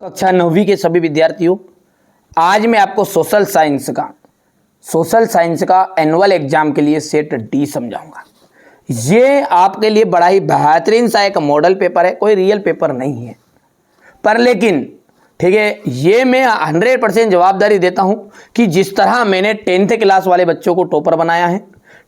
कक्षा 9वीं के सभी विद्यार्थियों, आज मैं आपको सोशल साइंस का एनुअल एग्जाम के लिए सेट डी समझाऊंगा। ये आपके लिए बड़ा ही बेहतरीन सा एक मॉडल पेपर है, कोई रियल पेपर नहीं है, पर लेकिन ठीक है, ये मैं 100% जवाबदारी देता हूं कि जिस तरह मैंने 10th क्लास वाले बच्चों को टॉपर बनाया है,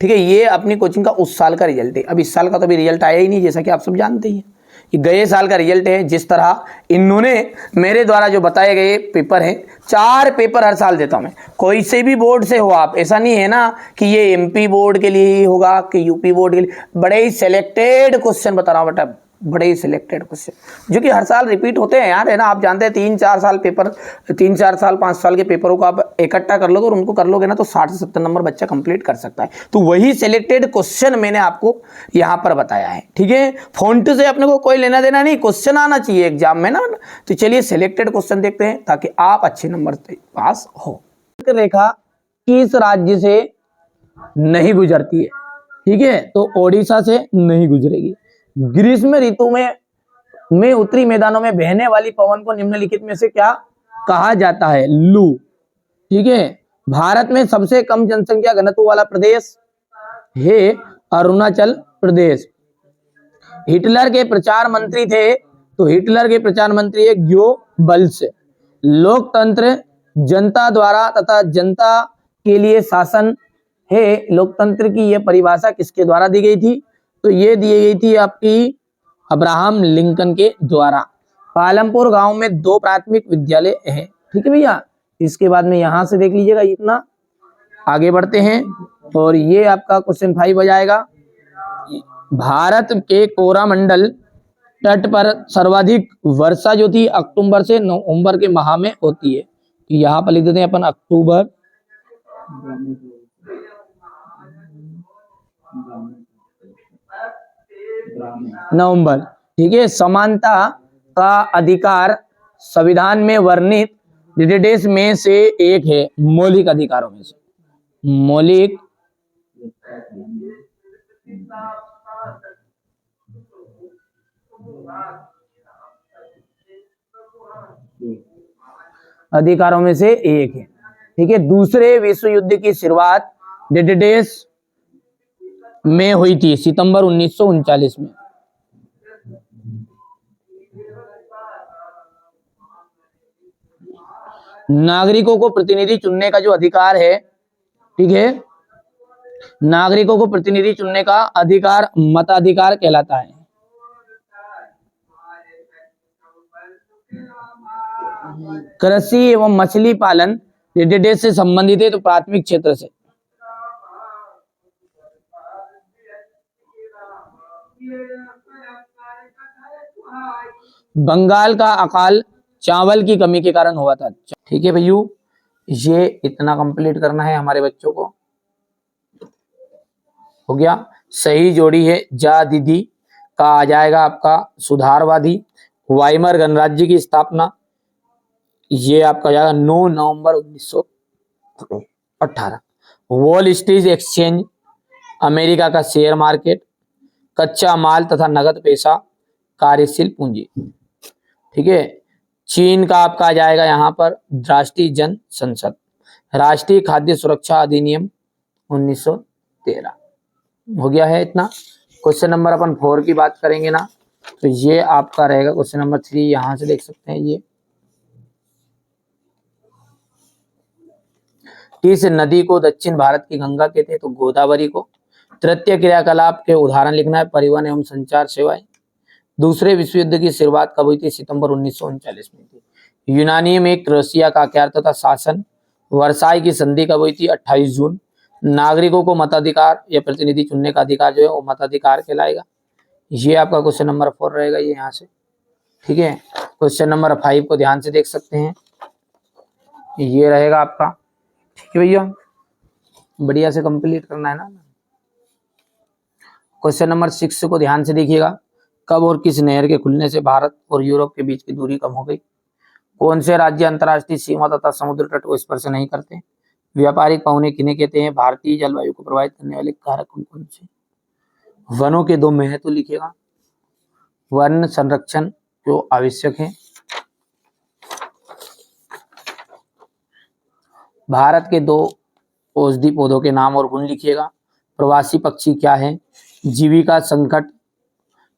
ठीक है, ये अपनी कोचिंग का उस साल का रिजल्ट है। अब इस साल का तो अभी रिजल्ट आया ही नहीं, जैसा कि आप सब जानते ही हैं। ये गए साल का रिजल्ट है। जिस तरह इन्होंने मेरे द्वारा जो बताए गए पेपर हैं, 4 पेपर हर साल देता हूं मैं, कोई से भी बोर्ड से हो आप, ऐसा नहीं है ना कि ये एमपी बोर्ड के लिए ही होगा कि यूपी बोर्ड के लिए। बड़े ही सिलेक्टेड क्वेश्चन बता रहा हूं बेटा, बड़े ही सिलेक्टेड क्वेश्चन जो कि हर साल रिपीट होते हैं यार, है ना। आप जानते हैं 3-4 साल पेपर, 3-4 साल 5 साल के पेपरों को आप इकट्ठा कर लोगे और उनको कर लोगे ना, तो 60 से 70 नंबर बच्चा कंप्लीट कर सकता है। तो वही सिलेक्टेड क्वेश्चन मैंने आपको यहाँ पर बताया है, ठीक है। फॉन्ट से अपने को कोई लेना देना नहीं, क्वेश्चन आना चाहिए एग्जाम में ना। तो चलिए सिलेक्टेड क्वेश्चन देखते हैं ताकि आप अच्छे नंबर से पास हो। रेखा किस राज्य से नहीं गुजरती है, ठीक है, तो ओडिशा से नहीं गुजरेगी। ग्रीष्म ऋतु में उत्तरी मैदानों में बहने वाली पवन को निम्नलिखित में से क्या कहा जाता है? लू, ठीक है। भारत में सबसे कम जनसंख्या घनत्व वाला प्रदेश है अरुणाचल प्रदेश। हिटलर के प्रचार मंत्री थे, तो हिटलर के प्रचार मंत्री है गोबल्स। लोकतंत्र जनता द्वारा तथा जनता के लिए शासन है। लोकतंत्र की यह परिभाषा किसके द्वारा दी गई थी? तो ये दी गई थी आपकी अब्राहम लिंकन के द्वारा। पालमपुर गांव में 2 प्राथमिक विद्यालय है, ठीक है भैया। इसके बाद में यहां से देख लीजिएगा, इतना आगे बढ़ते हैं और ये आपका क्वेश्चन 5 हो जाएगा। भारत के कोरामंडल तट पर सर्वाधिक वर्षा जो थी अक्टूबर से नवंबर के माह में होती है। तो यहाँ पर लिख देते हैं अपन अक्टूबर नवंबर, ठीक है। समानता का अधिकार संविधान में वर्णित देश में से एक है, मौलिक अधिकारों में से। मौलिक अधिकारों में से एक है, ठीक है। दूसरे विश्व युद्ध की शुरुआत देश में हुई थी सितंबर 1939 में। नागरिकों को प्रतिनिधि चुनने का जो अधिकार है, ठीक है, नागरिकों को प्रतिनिधि चुनने का अधिकार मताधिकार कहलाता है। कृषि एवं मछली पालन देश से संबंधित है, तो प्राथमिक क्षेत्र से। बंगाल का अकाल चावल की कमी के कारण हुआ था, ठीक है भैया। ये इतना कंप्लीट करना है हमारे बच्चों को, हो गया। सही जोड़ी है जा दीदी का आ जाएगा आपका सुधारवादी। वाइमर गणराज्य की स्थापना, ये आपका जाएगा 9 नवंबर 1918। वॉल स्ट्रीट एक्सचेंज अमेरिका का शेयर मार्केट। कच्चा माल तथा नगद पैसा कार्यशील पूंजी, ठीक है। चीन का आपका आ जाएगा यहाँ पर राष्ट्रीय जन संसद। राष्ट्रीय खाद्य सुरक्षा अधिनियम 1913। हो गया है इतना। क्वेश्चन नंबर अपन 4 की बात करेंगे ना, तो ये आपका रहेगा क्वेश्चन नंबर 3। यहां से देख सकते हैं ये किस नदी को दक्षिण भारत की गंगा कहते हैं? तो गोदावरी को। तृतीय क्रियाकलाप के उदाहरण लिखना है, परिवहन एवं संचार सेवाएं। दूसरे विश्व युद्ध की शुरुआत कब हुई थी? सितंबर 1939 में थी। यूनानी में रसिया का क्या अर्थ था? शासन। वर्साई की संधि कब हुई थी? 28 जून। नागरिकों को मताधिकार या प्रतिनिधि चुनने का अधिकार जो है वो मताधिकार कहलाएगा। ये आपका क्वेश्चन नंबर 4 रहेगा, ये यहाँ से, ठीक है। क्वेश्चन नंबर 5 को ध्यान से देख सकते हैं, ये रहेगा आपका, ठीक है भैया। बढ़िया से कंप्लीट करना है ना। क्वेश्चन नंबर 6 को ध्यान से देखिएगा। कब और किस नहर के खुलने से भारत और यूरोप के बीच की दूरी कम हो गई? कौन से राज्य अंतर्राष्ट्रीय सीमा तथा समुद्र तट को स्पर्श नहीं करते? व्यापारिक पहुने किन्हें कहते हैं? भारतीय जलवायु को प्रभावित करने वाले कारक कौन कौन से? वनों के 2 महत्व लिखिएगा। वन संरक्षण जो आवश्यक है, भारत के 2 औषधि पौधों के नाम और गुण लिखिएगा। प्रवासी पक्षी क्या है? जीविका संकट,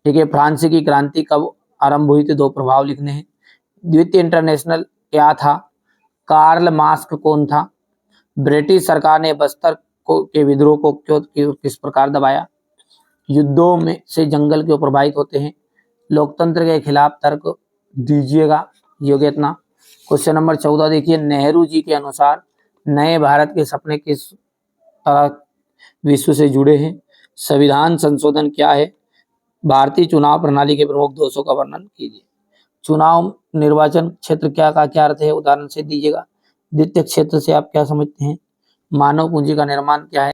ठीक है। फ्रांस की क्रांति कब आरंभ हुई थी? 2 प्रभाव लिखने हैं। द्वितीय इंटरनेशनल क्या था? कार्ल मार्क्स कौन था? ब्रिटिश सरकार ने बस्तर के विद्रोह को किस प्रकार दबाया? युद्धों में से जंगल क्यों प्रभावित होते हैं? लोकतंत्र के खिलाफ तर्क दीजिएगा योग्यता। क्वेश्चन नंबर 14 देखिए, नेहरू जी के अनुसार नए भारत के सपने किस तरह विश्व से जुड़े हैं? संविधान संशोधन क्या है? भारतीय चुनाव प्रणाली के प्रमुख दोषों का वर्णन कीजिए। चुनाव निर्वाचन क्षेत्र क्या का क्या अर्थ है? उदाहरण से दीजिएगा। द्वितीय क्षेत्र से आप क्या समझते हैं? मानव पूंजी का निर्माण क्या है?